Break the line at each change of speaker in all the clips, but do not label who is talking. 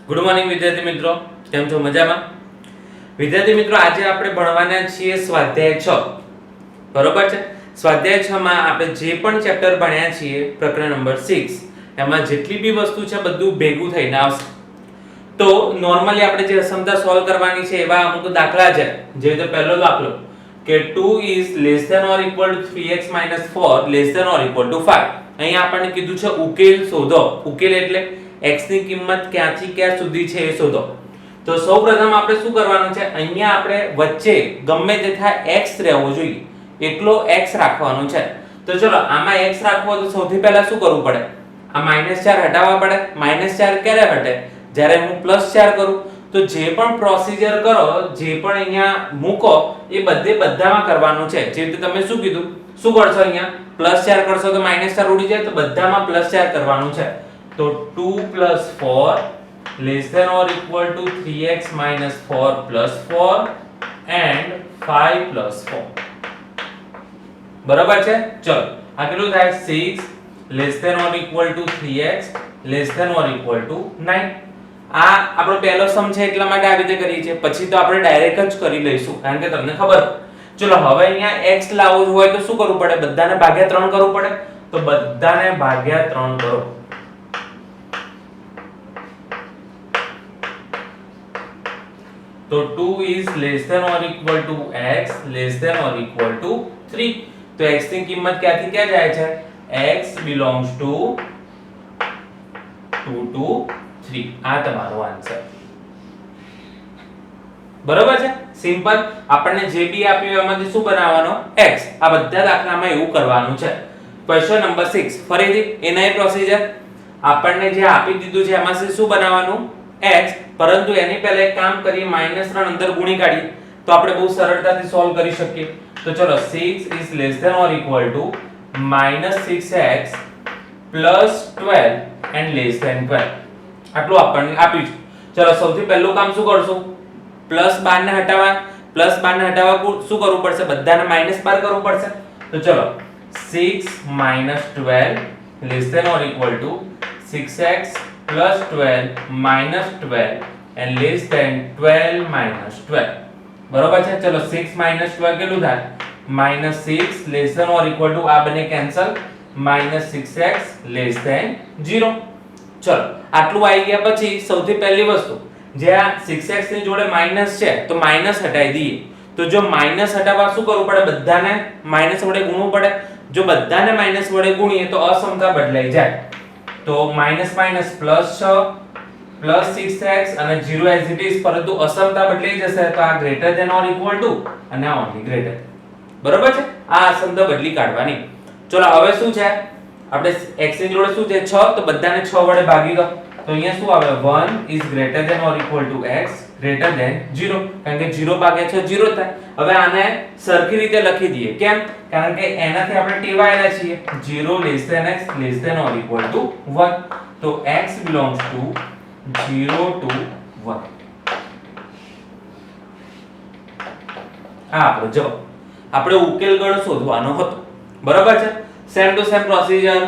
Good morning વિદ્યાર્થી મિત્રો, કેમ છો? મજામાં? વિદ્યાર્થી મિત્રો, આજે આપણે ભણવાના છીએ સ્વાધ્યાય 6. બરોબર છે? સ્વાધ્યાય 6 માં આપણે જે પણ ચેપ્ટર ભણ્યા છીએ પ્રકરણ નંબર 6 એમાં જેટલી બી વસ્તુ છે બધું ભેગું થઈને આવશે. તો નોર્મલી આપણે જે અસમતા સોલ્વ કરવાની છે એવા અમુક દાખલા છે. જે રીતે પહેલો દાખલો કે 2 is less than or equal to 3x minus 4 less than or equal to 5. અહીંયા આપણને કીધું છે ઉકેલ શોધો. ઉકેલ એટલે x ની કિંમત ક્યાંથી ક્યાં સુધી છે એ શોધો. તો સૌપ્રથમ આપણે શું કરવાનું છે, અહીંયા આપણે વચ્ચે ગમે તે થાય x રહેવો જોઈએ, એકલો x રાખવાનો છે. તો ચલો આમાં x રાખવો તો સૌથી પહેલા શું કરવું પડે, આ -4 હટાવવા પડે. -4 ક્યારે હટે, જ્યારે હું +4 કરું. તો જે પણ પ્રોસિજર કરો, જે પણ અહીંયા મૂકો એ બધામાં કરવાનું છે. જે રીતે તમે શું કીધું, શું કરશો, અહીંયા +4 કરશો તો -4 ઉડી જાય, તો બધામાં +4 કરવાનું છે. તો 2 + 4 less than or equal to 3x minus 4 plus 4 and 5 plus 4. બરાબર છે? ચલો આ કેટલું થાય, 6 less than or equal to 3x less than or equal to 9. આ આપણો પહેલો સમ છે એટલા માટે આવી રીતે કરીએ છીએ. પછી તો આપણે ડાયરેક્ટ જ કરી લઈશું કારણ કે તમને ખબર. ચલો હવે અહીંયા x લાવવું હોય તો શું કરવું પડે, બધાને ભાગ્યા 3 કરવું પડે. તો બધાને ભાગ્યા 3 કરો. તો 2 is less than or equal to x less than or equal to 3. તો x ની કિંમત ક્યાંથી ક્યાં જાય છે, x belongs to 2 to 3. આ તમારો આન્સર. બરોબર છે? સિમ્પલ. આપણને જે બી આપ્યું એમાંથી શું બનાવવાનો, x. આ બધા દાખલામાં એવું કરવાનું છે. ક્વેશ્ચન નંબર 6 ફરીથી એના પ્રોસીજર આપણને જે આપી દીધું છે એમાંથી શું બનાવવાનું, x. પરંતુ એની પહેલા એક કામ કરીએ, -3 અંદર ગુણી કાઢીએ તો આપણે બહુ સરળતાથી સોલ્વ કરી શકીએ. તો ચલો 6 is less than or equal to -6x plus 12 and less than 12. આટલું આપણને આપ્યું છે. ચલો સૌથી પહેલું કામ શું કરશું, +12 ને હટાવવા. +12 ને હટાવવા શું કરવું પડશે, બધાને -12 કરવું પડશે. તો ચલો 6 minus 12 less than or equal to 6x plus 12 minus 12 and less than 12 minus 12. બરોબર છે? ચલો 6 minus 12 કેટલું થાય, -6 less than or equal to, આ બંને કેન્સલ, -6x less than 0. ચલો આટલું આવી ગયા પછી સૌથી પહેલી વસ્તુ, જે આ 6x ની જોડે માઈનસ છે તો માઈનસ હટાવી દઈએ. તો જો માઈનસ હટાવવા શું કરવું પડે, બધાને માઈનસ વડે ગુણવું પડે. જો બધાને માઈનસ વડે ગુણીએ તો અસમતા બદલાઈ જાય. તો minus minus plus 6 plus 6x અને 0 એઝ ઇટ ઇઝ, પરંતુ અસમતા બદલાઈ જશે. તો આ greater than or equal to અને આ ઓનલી ગ્રેટર. બરોબર છે? આ અસમતા બદલી કાઢવાની. ચલો હવે શું છે, આપણે x ની જોડે શું છે 6, તો બધાને 6 વડે ભાગી દો. તો અહીંયા શું આવે, 1 is greater than or equal to x greater than 0. કારણ કે 0 ભાગ્યા 6 0 થાય. હવે આને સરખી રીતે લખી દઈએ. કેમ? કારણ કે એનાથી આપણે ટેવાયેલા છીએ. 0 less than x less than or equal to 1. તો x belongs to 0 to 1. આ આપણો જવાબ. આપણે ઉકેલ ગણ શોધવાનો હતો. બરાબર છે? Same to same procedure.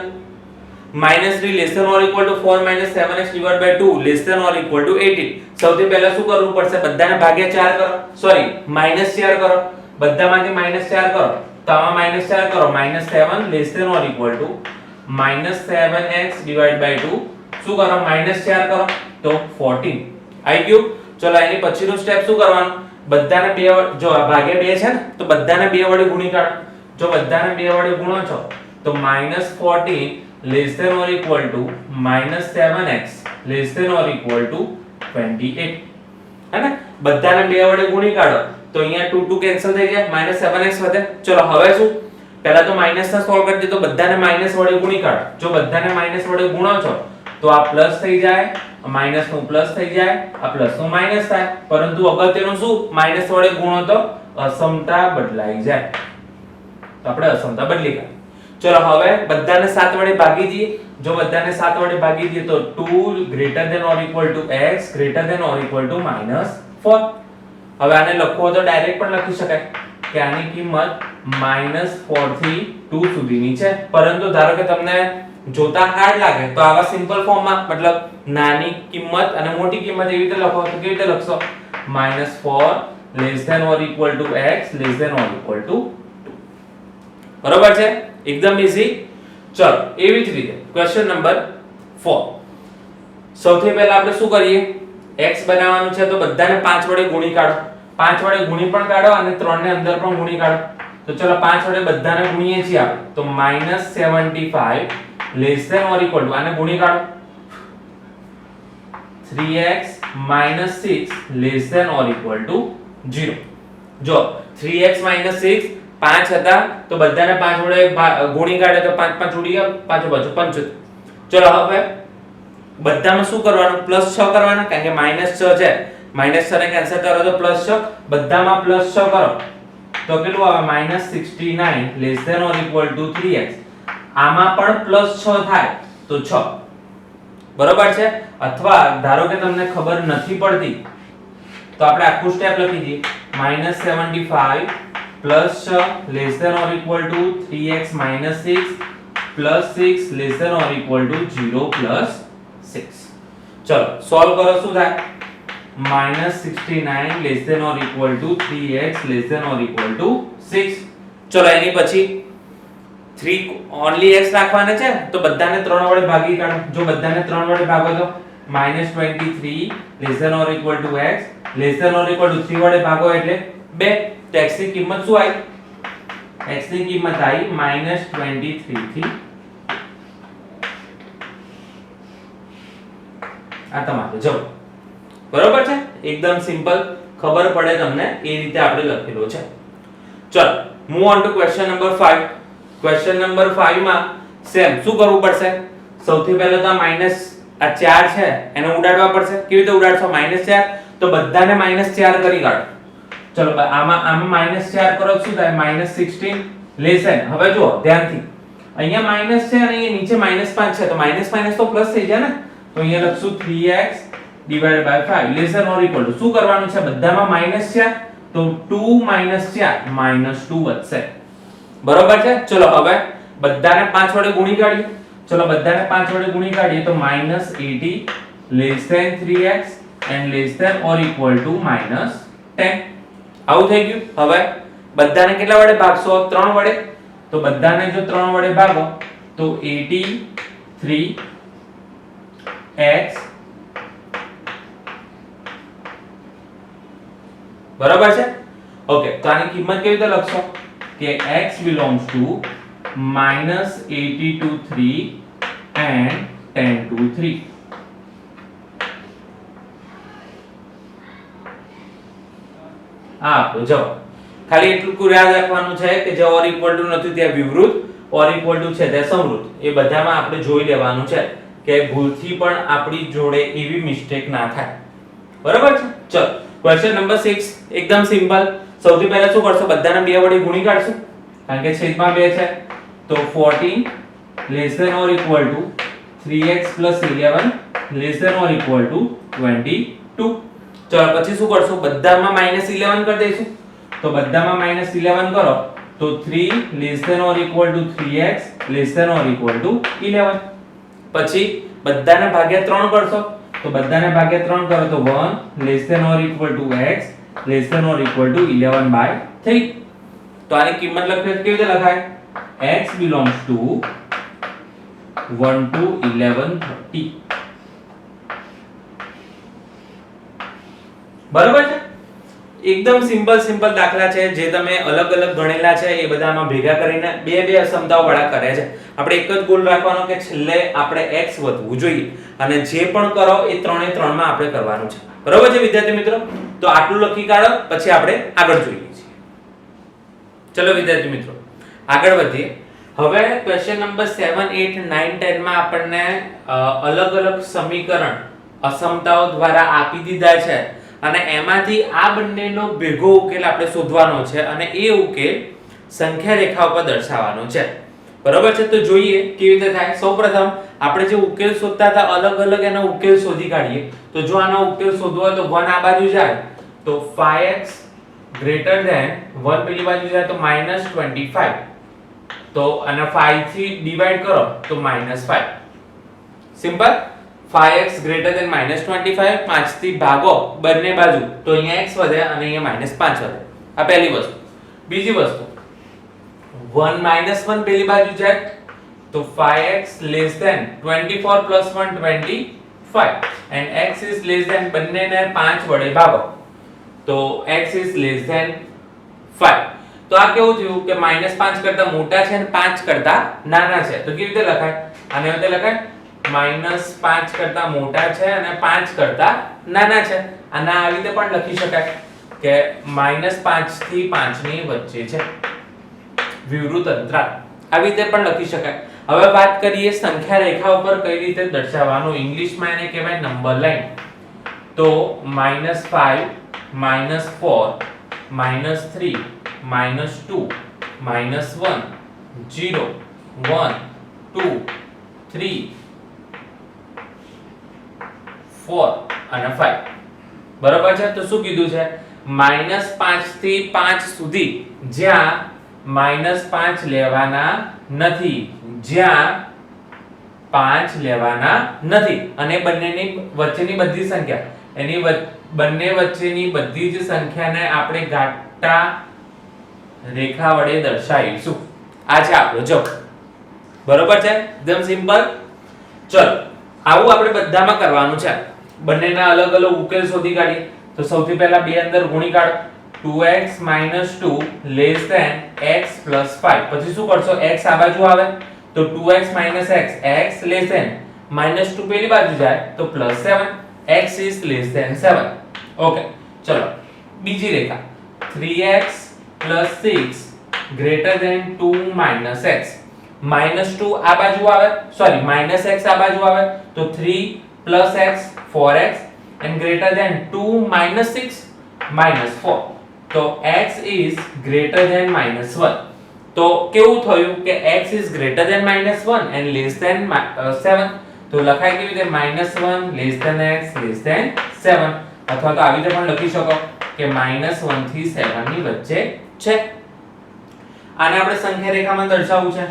-3 less than or equal to 4 minus 7x divided by 2 less than or equal to 18. સૌથી પહેલા શું કરવું પડશે, બધાને ભાગ્યા 4 કરો. સોરી -4 કરો. બધામાંથી -4 કરો. તો આમાં -4 કરો. -7 less than or equal to -7x divided by 2. શું કરો, -4 કરો તો 14. આવી ગયું? ચલો એની પછીનું સ્ટેપ શું કરવાનું, બધાને 2 જો આ ભાગ્યા 2 છે ને તો બધાને 2 વડે ગુણી કાઢો. જો બધાને 2 વડે ગુણો છો તો -14 less than or equal to -7x less than or equal to 28. है ना? બધાને 2 વડે ગુણી કાઢો તો અહીંયા 2 2 કેન્સલ થઈ જાય, -7x વધે. ચલો હવે શું, પહેલા તો માઈનસ ને સોલ્વ કરી દે. તો બધાને માઈનસ વડે ગુણી કાઢો. જો બધાને માઈનસ વડે ગુણો છો તો આ પ્લસ થઈ જાય, માઈનસ નું પ્લસ થઈ જાય, આ પ્લસ નું માઈનસ થાય. પરંતુ અગત્યનું શું, માઈનસ વડે ગુણો તો અસમતા બદલાઈ જાય. તો આપણે અસમતા બદલી કાઢી. ચલો હવે બધાને 7 વડે ભાગી દઈએ. જો બધાને 7 વડે ભાગી દઈએ તો 2 greater than or equal to x greater than or equal to -4. હવે આને લખવો તો ડાયરેક્ટ પણ લખી શકાય કે આની કિંમત -4 થી 2 સુધીની છે. પરંતુ ધારો કે તમને જોતા હાર્ડ લાગે તો આવા સિમ્પલ ફોર્મમાં મતલબ નાની કિંમત અને મોટી કિંમત એવી રીતે લખો તો કેવી રીતે લખશો -4 less than or equal to x less than or equal to 2. બરોબર છે, એકદમ ઈઝી. ચલો એવી જ રીતે ક્વેશ્ચન નંબર 4. સૌથી પહેલા આપણે શું કરીએ, x બનાવવાનું છે તો બધાને 5 વડે ગુણી કાઢો. 5 વડે ગુણી પણ કાઢો અને 3 ને અંદર પણ ગુણી કાઢો. તો ચલો 5 વડે બધાને ગુણીએ છીએ આપણે તો -75 less than or equal to આને ગુણી કાઢો 3x - 6 less than or equal to 0. જો 3x - 6 5 હતા તો બધાને 5 વડે ગુણી કાઢે તો 5 5 ઉડી ગયા, પાછો પાછો 75. ચલો હવે બધામાં શું કરવાનું, +6 કરવાના, કારણ કે -6 છે, -6 ને કેન્સલ કરો તો +6, બધામાં +6 કરો તો કેટલું આવે -69 less than or equal to 3x. આમાં પણ +6 થાય તો 6. બરોબર છે. અથવા ધારો કે તમને ખબર નથી પડતી તો આપણે આખું સ્ટેપ લખી દઈએ -75 +6 less than or equal to 3x - 6 +6 less than or equal to 0 + 6. ચલો સોલ્વ કરો, શું થાય -69 less than or equal to 3x less than or equal to 6. ચલો એની પછી 3 ઓન્લી x રાખવાના છે તો બધાને 3 વડે ભાગી કાઢો. જો બધાને 3 વડે ભાગો તો -23 less than or equal to x less than or equal to 3 વડે ભાગો એટલે 2. તો x ની કિંમત શું આવી, x ની કિંમત આવી -23 થી આ તમારો જવાબ. બરોબર છે, એકદમ સિમ્પલ, ખબર પડે તમને એ રીતે આપણે લખેલો છે. ચલો move on two question number 5. Question number 5 માં સેમ શું કરવું પડશે, સૌથી પહેલા તો આ 4 છે એને ઉડાડવા પડશે. કેવી રીતે ઉડાડશો, -4 તો બધાને -4 કરી કાઢો. ચલો આમાં -4 કરો શું થાય -16 લેસન. હવે જો ધ્યાનથી અહીંયા માઈનસ છે અને અહીંયા નીચે -5 છે તો માઈનસ તો પ્લસ થઈ જાય ને, તો અહીંયા લખશું 3x / 5 લેસન ઓર ઇક્વલ ટુ શું કરવાનું છે, બધામાં માઈનસ છે તો 2 - 4 -2 વધશે. બરોબર છે. ચલો હવે બધાને 5 વડે ગુણી કાઢીએ. ચલો બધાને 5 વડે ગુણી કાઢીએ તો -80 less than 3x and less than or equal to -10. આવું થઈ ગયું. હવે બધાને કેટલા વડે ભાગશો, 3 વડે. તો બધાને જો 3 વડે ભાગો તો 83x બરાબર છે. ઓકે, તો આની કિંમત કેવી રીતે લખશો કે x belongs to -80 to 3 and 10 to 3. આપણો જવાબ. ખાલી એટલું યાદ રાખવાનું છે કે જે ઓર ઇક્વલ ટુ નથી ત્યાં વિવૃત, ઓર ઇક્વલ ટુ છે ત્યાં સમૃદ્ધ. એ બધામાં આપણે જોઈ લેવાનું છે કે ભૂલથી પણ આપણી જોડે એવી મિસ્ટેક ના થાય. બરાબર છે. ચલો ક્વેશ્ચન નંબર 6 એકદમ સિમ્પલ. સૌથી પહેલા શું કરશો, બધાને 2 વડે ગુણી કાઢશું કારણ કે છેદમાં 2 છે. તો 14 less than or equal to 3x + 11 less than or equal to 22. ચલો પછી શું કરશું, બધામાં -11 કરી દઈશું. તો બધામાં -11 કરો તો 3 less than or equal to 3x less than or equal to 11. પછી બધાને ભાગ્યા 3 કરશો તો બધાને ભાગ્યા 3 કરો તો 1 less than or equal to x less than or equal to 11/3. તો આની કિંમત લખીએ કેવી રીતે લખાય, x belongs to 1 to 11 30. બરાબર છે. એકદમ સિમ્પલ દાખલા છે જે તમે અલગ અલગ ગણેલા છે એ બધામાં ભેગા કરીને બે અસમતાઓ વાળા કર્યા છે. આપણે એક જ ગોલ રાખવાનો કે છેલ્લે આપણે x વધવું જોઈએ અને જે પણ કરો એ 3 એ 3 માં આપણે કરવાનું છે. બરાબર છે વિદ્યાર્થી મિત્રો. તો આટલું લખી કાઢો પછી આપણે આગળ જોઈએ છીએ. ચલો વિદ્યાર્થી મિત્રો આગળ વધીએ. હવે ક્વેશ્ચન નંબર 7 8 9 10 માં આપણને અલગ અલગ સમીકરણ અસમતાઓ દ્વારા આપી દીધા છે અને એમાંથી આ બંનેનો ભેગો ઉકેલ આપણે શોધવાનો છે અને એ ઉકેલ સંખ્યા રેખા ઉપર દર્શાવવાનો છે. બરાબર છે. તો જોઈએ કેવી રીતે થાય. સૌપ્રથમ આપણે જે ઉકેલ શોધતા હતા અલગ અલગ એનો ઉકેલ શોધી કાઢીએ. તો જો આનો ઉકેલ શોધવો હોય તો 1 આ બાજુ જાય તો 5x > 1 પેલી બાજુ જાય તો -25 તો અને 5 થી ડિવાઈડ કરો તો -5 સિમ્પલ 5x greater than -25 5 થી ભાગો બંને બાજુ તો અહીંયા x વધે અને અહીંયા -5 વધે આ પહેલી વસ્તુ બીજી વસ્તુ 1 1 પેલી બાજુ જાય તો 5x less than 24 plus 1 25 and x is less than બંનેને 5 વડે ભાગો તો x is less than 5 તો આ કેવું થયું કે -5 કરતા મોટા છે અને 5 કરતા નાના છે તો કેવી રીતે લખાય આને રીતે લખાય -5 કરતા મોટા છે અને 5 કરતા નાના છે અને આ રીતે પણ લખી શકાય કે -5 થી 5 ની વચ્ચે છે વિવૃત અંતરાલ આવી રીતે પણ લખી શકાય હવે વાત કરીએ સંખ્યા રેખા ઉપર કઈ રીતે દર્શાવવાનું ઇંગ્લિશમાં એને કહેવાય નંબર લાઈન તો -5 -4 -3 -2 -1 0 1 2 3 4 અને 5 બરાબર છે તો શું કીધું છે -5 થી 5 સુધી જ્યાં -5 લેવાના નથી જ્યાં 5 લેવાના નથી અને બંનેની વચ્ચેની બધી સંખ્યા એની બંને વચ્ચેની બધી જ સંખ્યાને આપણે ઘાટા રેખા વડે દર્શાવીશું આ છે આપણો જવાબ બરોબર છે એકદમ સિમ્પલ ચલો આવું આપણે બધામાં કરવાનું છે બંનેના અલગ અલગ ઉકેલ શોધી કાઢીએ તો સૌથી પહેલા બે અંદર ગુણી કાઢો 2x - 2 less than x plus 5 પછી શું કરશો x આ બાજુ આવે તો 2x - x x less than -2 પેલી બાજુ જાય તો +7 x is less than 7 okay ચલો બીજી રેખા 3x + 6 greater than 2 - x -2 આ બાજુ આવે સોરી -x આ બાજુ આવે તો 3 + x 4x and greater than 2 - 6 -4 તો x is greater than -1 તો કેવું થયું કે x is greater than -1 and less than 7 તો લખાય કેવી રીતે -1 less than x less than 7 અથવા તો આવી રીતે પણ લખી શકો કે -1 થી 7 ની વચ્ચે છે આને આપણે સંખ્યા રેખામાં દર્શાવવું છે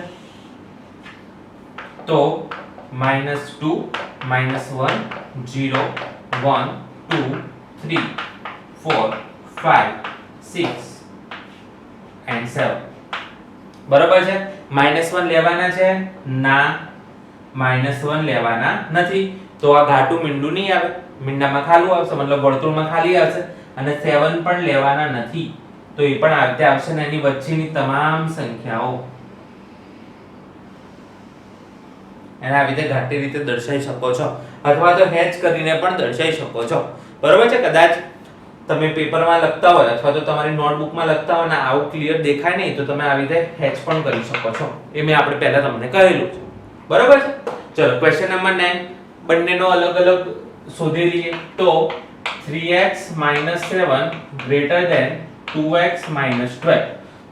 તો -2 -1 0 1 2 3 4 5 6 and 7 બરાબર છે -1 લેવાના છે ના -1 લેવાના નથી તો આ ઘાટું મીંડું નહીં આવે મીંડામાં ખાલી આવશે મતલબ વર્તુળમાં ખાલી આવશે અને 7 પણ લેવાના નથી તો એ પણ આ રીતે આવશે ને એની વચ્ચેની તમામ સંખ્યાઓ એને આવી રીતે ઘાટી રીતે દર્શાવી શકો છો અથવા તો હેચ કરીને પણ દર્શાવી શકો છો બરાબર છે કદાચ તમે પેપરમાં લખતા હોય અથવા તો તમારી નોટબુકમાં લખતા હોય ને આવું ક્લિયર દેખાય નહીં તો તમે આવી રીતે હેચ પણ કરી શકો છો એ મેં આપણે પહેલા તમને કહેલું છે બરાબર છે ચલો ક્વેશ્ચન નંબર 9 બંનેનો અલગ અલગ શોધી લઈએ તો 3x - 7 greater than 2x - 12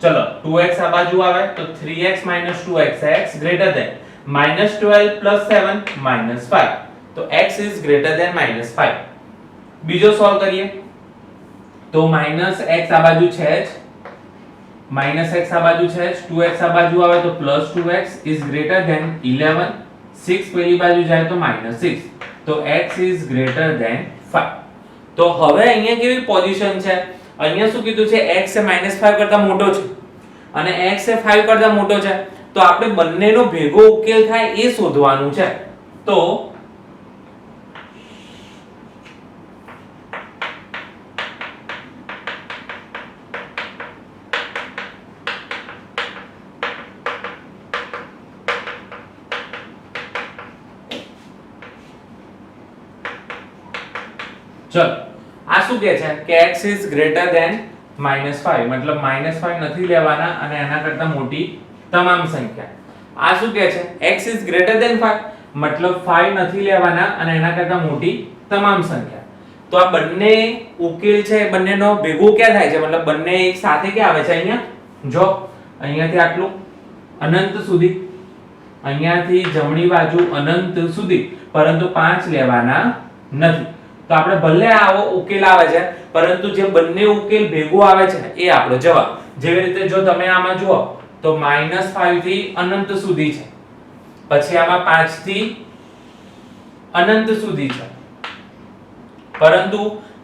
ચલો 2x આ બાજુ આવે તો 3x - 2x x greater than -12 + 7 -5 તો x is greater than -5 બીજો સોલ્વ કરીએ તો -x આ બાજુ છે જ -x આ બાજુ છે જ 2x આ બાજુ આવે તો +2x is greater than 11 6 પેલી બાજુ જાય તો -6 તો x is greater than 5 તો હવે અહીંયા કેવી પોઝિશન છે અહીંયા શું કીધું છે x એ -5 કરતા મોટો છે અને x એ 5 કરતા મોટો છે તો આપણે બંનેનો ભેગો ઉકેલ થાય એ શોધવાનું છે તો ચલો આ શું કહે છે કે x is greater than -5 મતલબ -5 નથી લેવાના અને એના કરતા મોટી તમામ સંખ્યા આ શું કહે છે x is greater than 5 મતલબ 5 નથી લેવાના અને એના કરતા મોટી તમામ સંખ્યા તો આ બંને ઉકેલ છે બંનેનો ભેગો ક્યાં થાય છે મતલબ બંને એક સાથે ક્યાં આવે છે અહીંયા જો અહીંયાથી આટલું અનંત સુધી અહીંયાથી જમણી બાજુ અનંત સુધી પરંતુ 5 લેવાના નથી તો આપણે ભલે આવો ઉકેલ આવે છે પરંતુ જે બંને ઉકેલ ભેગો આવે છે એ આપણો જવાબ જેવી રીતે જો તમે આમાં જુઓ તો -5 થી અનંત સુધી છે, પછી આમાં 5 થી અનંત સુધી છે, પરંતુ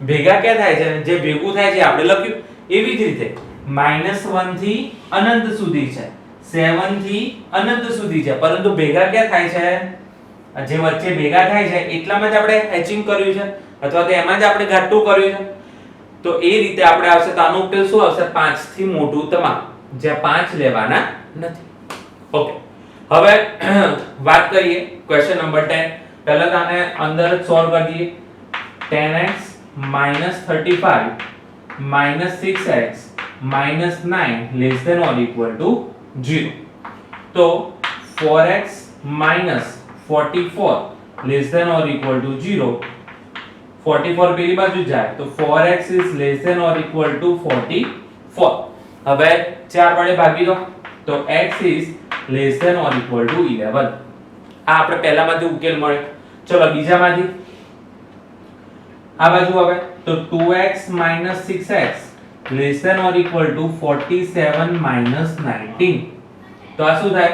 ભેગા ક્યાં થાય છે? જે ભેગું થાય છે આપણે લખ્યું. એવી જ રીતે -1 થી અનંત સુધી છે, 7 થી અનંત સુધી છે, પરંતુ ભેગા ક્યાં થાય છે? જે વચ્ચે ભેગા થાય છે એટલામાં જ આપણે હેચિંગ કર્યું છે, અથવા તો એમાં જ આપણે ઘાટું કર્યું છે. તો એ રીતે આપણે આવશે. તો આનો ઉકેલ શું આવશે? 5 થી મોટું તમામ, જ્યાં 5 લેવાના નથી. ઓકે, હવે વાત કરીએ ક્વેશ્ચન નંબર 10. પહેલા તો આને અંદર સોલ્વ કરી દઈએ. 10x - 35 - 6x - 9 less than or equal to 0. તો 4x - 44 less than or equal to 0. 44 પેલી બાજુ જાય તો 4x is less than or equal to 44. હવે 4 વડે ભાગી દો તો x is less than or equal to 11. આ આપણે પહેલામાંથી ઉકેલ મળ્યો. ચલો બીજામાંથી આ બાજુ હવે તો 2x - 6x less than or equal to 47 - 19. તો આ શું થાય?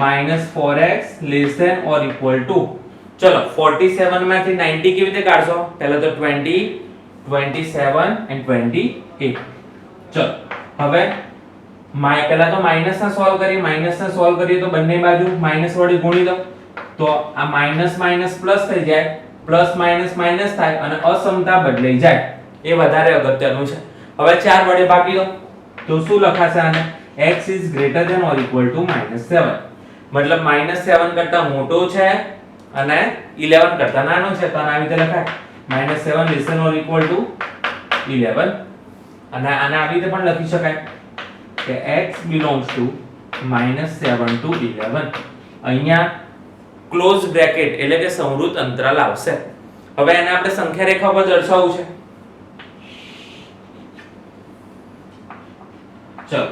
-4x less than or equal to, ચલો 47 માંથી 90 કેવી રીતે કાઢશો? પહેલા તો 20, 27 and 28. ચલો હવે પહેલા તો માઈનસ ના સોલ્વ કરીએ. માઈનસ ના સોલ્વ કરીએ તો બંને બાજુ માઈનસ વડે ગુણી દો તો આ માઈનસ માઈનસ પ્લસ થઈ જાય, પ્લસ માઈનસ માઈનસ થાય અને અસમતા બદલાઈ જાય. એ વધારે અગત્યનું છે. હવે 4 વડે ભાગી દો તો શું લખાશે આને? x is greater than or equal to -7. મતલબ -7 કરતા મોટો છે અને 11 કરતા નાનો છે. તો આવી રીતે લખાય -7 less than or equal to 11. અને આને આવી રીતે પણ લખી શકાય કે x belongs to -7 to 11. અહીંયા ક્લોઝ બ્રેકેટ એટલે કે સંવૃત અંતરાલ આવશે. હવે એને આપણે સંખ્યા રેખા પર દર્શાવવું છે. ચલો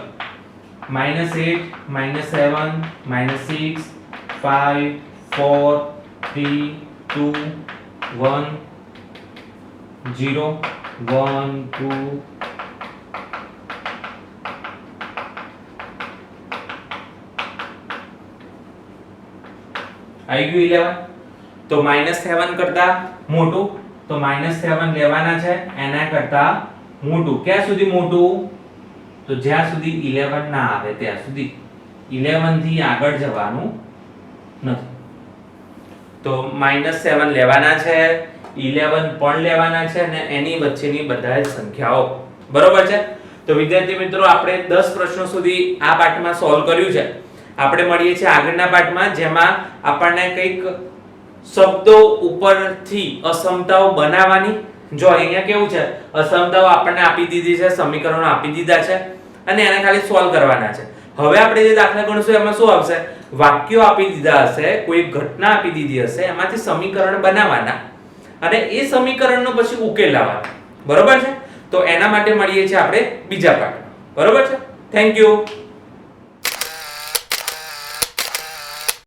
-8 -7 -6 5 4 3 2 1 0 1 2 આવી ગયું 11. તો -7 કરતા મોટું, તો -7 લેવાના છે એના કરતા મોટું. ક્યાં સુધી મોટું? તો જ્યાં સુધી 11 ના આવે ત્યાં સુધી. 11 થી આગળ જવાનું નથી. તો -7 લેવાના છે, 11 પણ લેવાના છે અને એની વચ્ચેની બધા જ સંખ્યાઓ. બરોબર છે? તો વિદ્યાર્થી મિત્રો આપણે 10 પ્રશ્નો સુધી આ પાઠમાં સોલ્વ કર્યું છે. આપણે મળીએ છીએ આગળના પાઠમાં, જેમાં આપણને કંઈક શબ્દો ઉપરથી અસમતાઓ બનાવવાની. જો અહીંયા કેવું છે, અસમતાઓ આપણને આપી દીધી છે, સમીકરણો આપી દીધા છે અને એને ખાલી સોલ્વ કરવાના છે. હવે આપણે જે દાખલા ગણશું એમાં શું આવશે? વાક્યો આપી દીધા હશે, કોઈ ઘટના આપી દીધી હશે, એમાંથી સમીકરણ બનાવવાના અને એ સમીકરણનો પછી ઉકેલ લાવવાનો. બરોબર છે? તો એના માટે મળીએ છીએ આપણે બીજા પાઠમાં. બરોબર છે? Thank you.